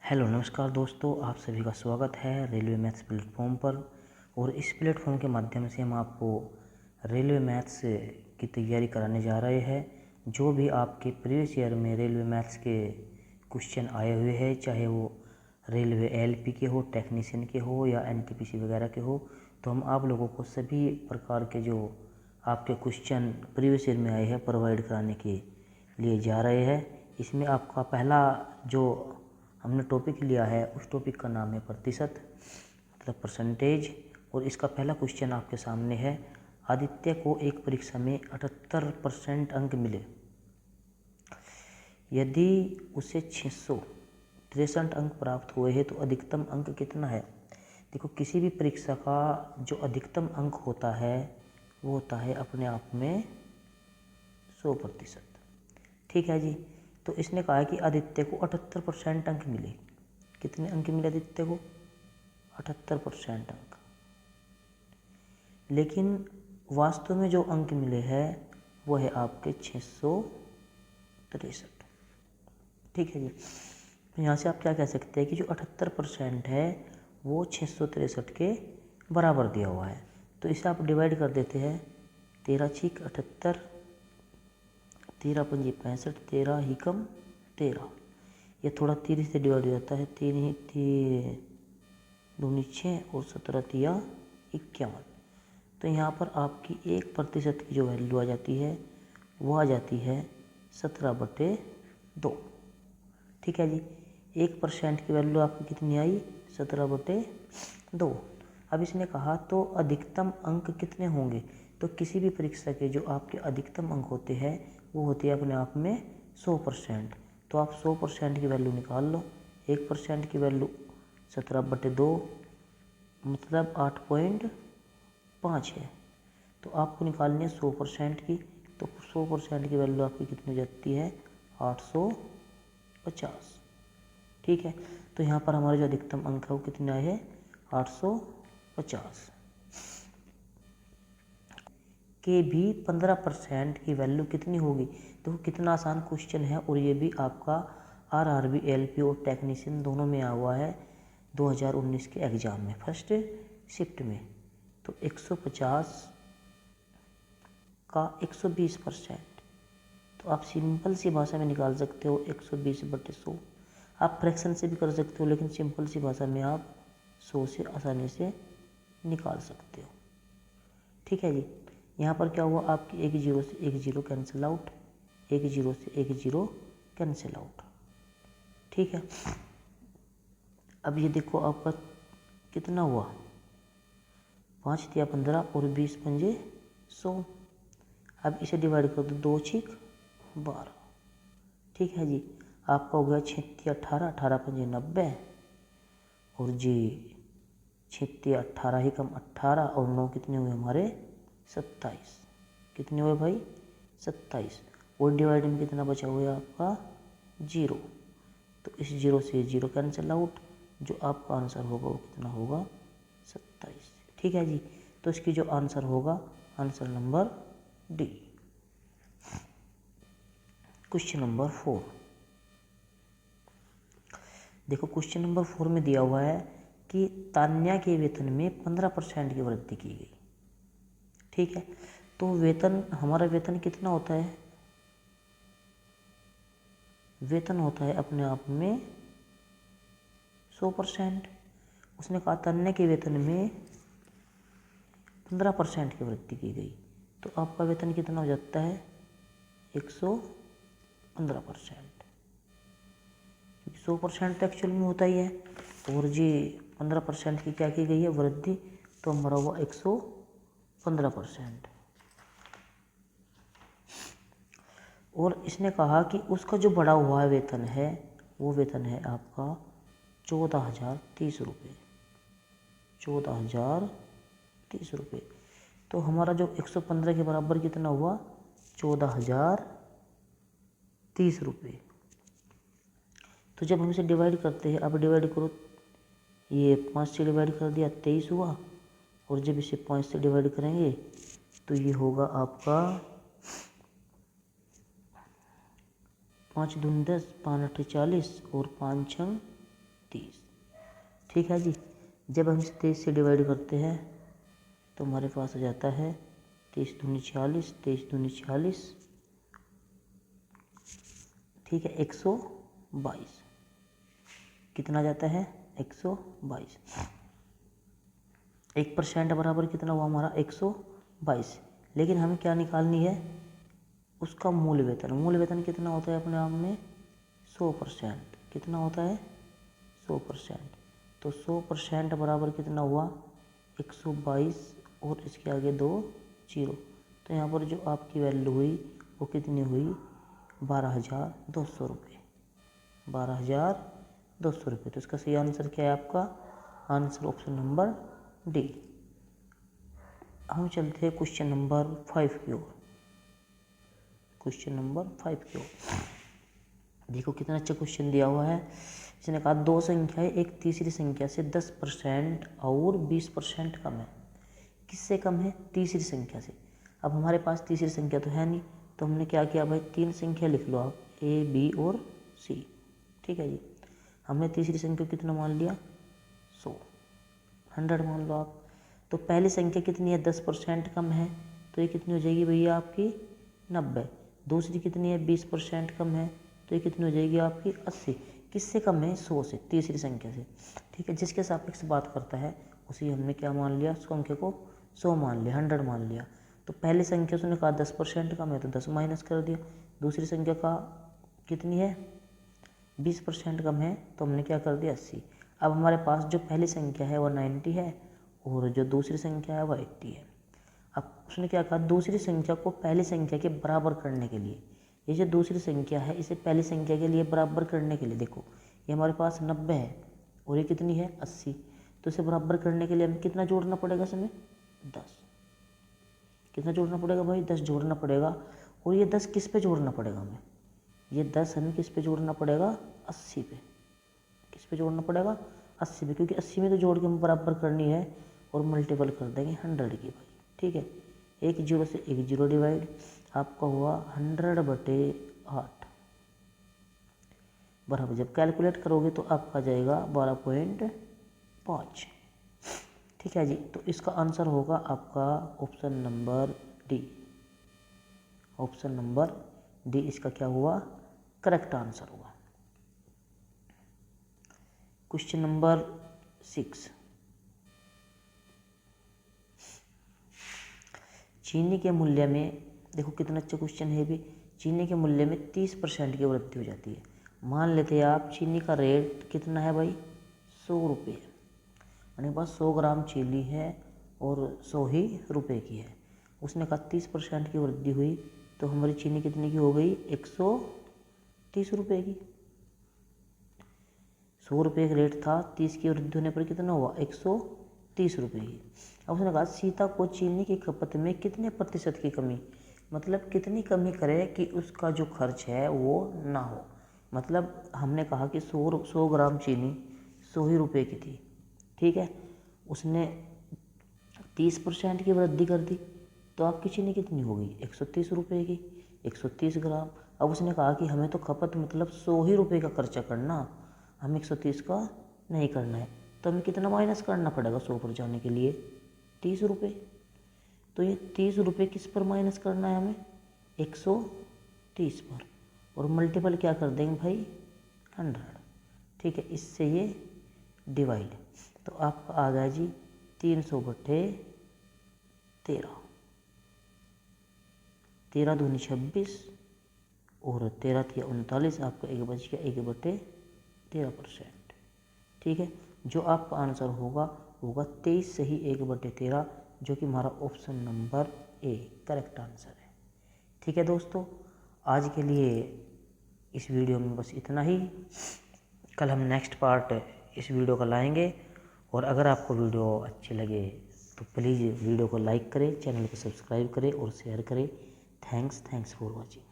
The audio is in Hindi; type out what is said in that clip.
हेलो नमस्कार दोस्तों, आप सभी का स्वागत है रेलवे मैथ्स प्लेटफॉर्म पर। और इस प्लेटफॉर्म के माध्यम से हम आपको रेलवे मैथ्स की तैयारी कराने जा रहे हैं। जो भी आपके प्रीवियस ईयर में रेलवे मैथ्स के क्वेश्चन आए हुए हैं, चाहे वो रेलवे एलपी के हो, टेक्नीशियन के हो या एनटीपीसी वगैरह के हो, तो हम आप लोगों को सभी प्रकार के जो आपके क्वेश्चन प्रीवियस ईयर में आए हैं प्रोवाइड कराने के लिए जा रहे हैं। इसमें आपका पहला जो हमने टॉपिक लिया है उस टॉपिक का नाम है प्रतिशत, मतलब परसेंटेज। और इसका पहला क्वेश्चन आपके सामने है। आदित्य को एक परीक्षा में 78% अंक मिले। यदि उसे 663 अंक प्राप्त हुए हैं तो अधिकतम अंक कितना है। देखो, किसी भी परीक्षा का जो अधिकतम अंक होता है वो होता है अपने आप में 100%। ठीक है जी। तो इसने कहा है कि आदित्य को 78% अंक मिले। कितने अंक मिले आदित्य को? 78% अंक। लेकिन वास्तव में जो अंक मिले हैं वो है आपके 663। ठीक है जी। तो यहाँ से आप क्या कह सकते हैं कि जो 78% है वो 663 के बराबर दिया हुआ है। तो इसे आप डिवाइड कर देते हैं। 13 छीक 78, 13 पंजी 65, 13 ही कम 13। ये थोड़ा 30 से डिवाइड हो जाता है। 3 ही 3 दूनी 6 और 17 तिया 51। तो यहाँ पर आपकी 1% की जो वैल्यू आ जाती है वो आ जाती है 17/2। ठीक है जी। 1% की वैल्यू आपकी कितनी आई? 17/2। अब इसने कहा तो अधिकतम अंक कितने होंगे। तो किसी भी परीक्षा के जो आपके अधिकतम अंक होते हैं वो होते हैं अपने आप में 100%। तो आप 100% की वैल्यू निकाल लो। 1% की वैल्यू 17/2 मतलब 8.5 है। तो आपको निकालनी है 100% की। तो 100% की वैल्यू आपकी कितनी हो जाती है? 850। ठीक है। तो यहाँ पर हमारे जो अधिकतम अंक है वो कितने आए हैं? 850 के भी 15% की वैल्यू कितनी होगी। तो कितना आसान क्वेश्चन है। और ये भी आपका आरआरबी, एलपी और टेक्नीशियन दोनों में आया हुआ है 2019 के एग्ज़ाम में, फर्स्ट शिफ्ट में। तो 150 का 120%। तो आप सिंपल सी भाषा में निकाल सकते हो 120/100। आप फ्रैक्शन से भी कर सकते हो, लेकिन सिंपल सी भाषा में आप 100 से आसानी से निकाल सकते हो। ठीक है जी। यहाँ पर क्या हुआ, आपकी एक जीरो से एक जीरो कैंसिल आउट, एक जीरो से एक जीरो कैंसिल आउट। ठीक है। अब ये देखो आपका कितना हुआ, 5 तिया 15 और 20 पंजे 100। अब इसे डिवाइड कर दो, 2 छीक 12। ठीक है जी। आपका हो गया 6 तिया 18, 18 पंजे 90 और जी 6 तिया 18 ही कम 18 और 9 कितने हुए हमारे? 27। कितने हुए भाई? 27। और डिवाइड में कितना बचा हुआ है आपका? 0। तो इस 0 से 0 कैंसिल आउट। जो आपका आंसर होगा वो कितना होगा? 27। ठीक है जी। तो इसकी जो आंसर होगा, answer number D. Question number 4। देखो, क्वेश्चन नंबर 4 में दिया हुआ है कि तान्या के वेतन में 15% की वृद्धि की गई। ठीक है। तो वेतन, हमारा वेतन कितना होता है? वेतन होता है अपने आप में 100%। उसने कहा तान्या के वेतन में 15% की वृद्धि की गई। तो आपका वेतन कितना हो जाता है? 115%। 100% तो एक्चुअल में होता ही है। और जी 15% की क्या की गई है? वृद्धि। तो हमारा हुआ 115%। और इसने कहा कि उसका जो बढ़ा हुआ वेतन है वो वेतन है आपका 14,030 रुपये। 14,030 रुपये। तो हमारा जो 115 के बराबर कितना हुआ? 14,030 रुपये। तो जब हम इसे डिवाइड करते हैं, अब डिवाइड करो, ये 5 से डिवाइड कर दिया 23 हुआ। और जब इसे 5 से डिवाइड करेंगे तो ये होगा आपका 5 दूनी 10, 5 8 40 और 5 6 30। ठीक है जी। जब हम इसे 23 से डिवाइड करते हैं तो हमारे पास आ जाता है 23 दूनी 40, 23 दूनी 40, ठीक है 122। कितना जाता है 122। 1% बराबर कितना हुआ हमारा 122। लेकिन हमें क्या निकालनी है उसका मूल वेतन। मूल वेतन कितना होता है अपने आप में 100%। कितना होता है 100%। तो 100% बराबर कितना हुआ 122 और इसके आगे 2 जीरो। तो यहाँ पर जो आपकी वैल्यू हुई वो कितनी हुई 12,200 रुपये। 12,200 रुपये। तो इसका सही आंसर क्या है आपका आंसर ऑप्शन नंबर डी। हम चलते हैं क्वेश्चन नंबर 5 की ओर। क्वेश्चन नंबर 5 की ओर देखो कितना अच्छा क्वेश्चन दिया हुआ है। इसने कहा दो संख्याएं एक तीसरी संख्या से 10% और 20% कम है। किससे कम है तीसरी संख्या से। अब हमारे पास तीसरी संख्या तो है नहीं, तो हमने क्या किया भाई 3 संख्या लिख लो आप ए बी और सी। ठीक है जी। हमने तीसरी संख्या कितना मान लिया 100 मान लो आप। तो पहली संख्या कितनी है 10% कम है, तो ये कितनी हो जाएगी भैया आपकी 90। दूसरी कितनी है 20% कम है, तो ये कितनी हो जाएगी आपकी 80। किससे कम है 100 से, तीसरी संख्या से। ठीक है। जिसके सापेक्ष बात करता है उसी हमने क्या मान लिया संख्या को 100 मान लिया, 100 मान लिया। तो पहली संख्या से कहा 10% कम है तो 10 माइनस कर दिया। दूसरी संख्या का कितनी है 20% कम है तो हमने क्या कर दिया 80। अब हमारे पास जो पहली संख्या है वह 90 है और जो दूसरी संख्या है वह 80 है। अब उसने क्या कहा दूसरी संख्या को पहली संख्या के बराबर करने के लिए, ये जो दूसरी संख्या है इसे पहली संख्या के लिए बराबर करने के लिए, देखो ये हमारे पास 90 है और ये कितनी है 80। तो इसे बराबर करने के लिए हमें कितना जोड़ना पड़ेगा इसमें 10। कितना जोड़ना पड़ेगा भाई 10 जोड़ना पड़ेगा। और ये 10 किस पे जोड़ना पड़ेगा हमें, ये 10 हमें किस पे जोड़ना पड़ेगा 80 पे। किस पे जोड़ना पड़ेगा 80 पे, क्योंकि 80 में तो जोड़ के हमें बराबर करनी है और मल्टीपल कर देंगे 100 की भाई। ठीक है। एक जीरो से एक जीरो डिवाइड, आपका हुआ 100/8 बराबर। जब कैलकुलेट करोगे तो आपका जाएगा 12.5। ठीक है जी। तो इसका आंसर होगा आपका option number D. Option number D इसका क्या हुआ करेक्ट आंसर हुआ। Question number 6। चीनी के मूल्य में, देखो कितना अच्छा क्वेश्चन है भी। चीनी के मूल्य में 30% की वृद्धि हो जाती है। मान लेते हैं आप चीनी का रेट कितना है भाई 100 रुपये। अपने पास 100 ग्राम चीनी है और 100 ही रुपये की है। उसने कहा 30% की वृद्धि हुई तो हमारी चीनी कितने की हो गई 130 रुपये की। 100 रुपये का रेट था, 30 की वृद्धि होने पर कितना हुआ 130 रुपये की। अब उसने कहा सीता को चीनी की खपत में कितने प्रतिशत की कमी, मतलब कितनी कमी करे कि उसका जो खर्च है वो ना हो। मतलब हमने कहा कि 100 ग्राम चीनी 100 ही रुपये की थी। ठीक है। उसने 30% की वृद्धि कर दी तो आपकी चीनी कितनी हो गई 130 रुपये की, 130 ग्राम। अब उसने कहा कि हमें तो खपत मतलब 100 ही रुपये का खर्चा करना, हमें 130 का नहीं करना है। तो हमें कितना माइनस करना पड़ेगा 100 पर जाने के लिए 30 रुपये। तो ये 30 रुपये किस पर माइनस करना है हमें 130 पर, और मल्टीपल क्या कर देंगे भाई 100। ठीक है। इससे ये डिवाइड, तो आपका आ गया जी 300/13। 13 दूनी 26 और 13 थी 39, आपका एक बच गया 1/13%। ठीक है। जो आपका आंसर होगा 23 से ही 1/13, जो कि हमारा option number A correct answer है। ठीक है दोस्तों, आज के लिए इस वीडियो में बस इतना ही। कल हम नेक्स्ट पार्ट इस वीडियो का लाएंगे। और अगर आपको वीडियो अच्छी लगे तो प्लीज़ वीडियो को लाइक करें, चैनल को सब्सक्राइब करें और शेयर करें। Thanks for watching.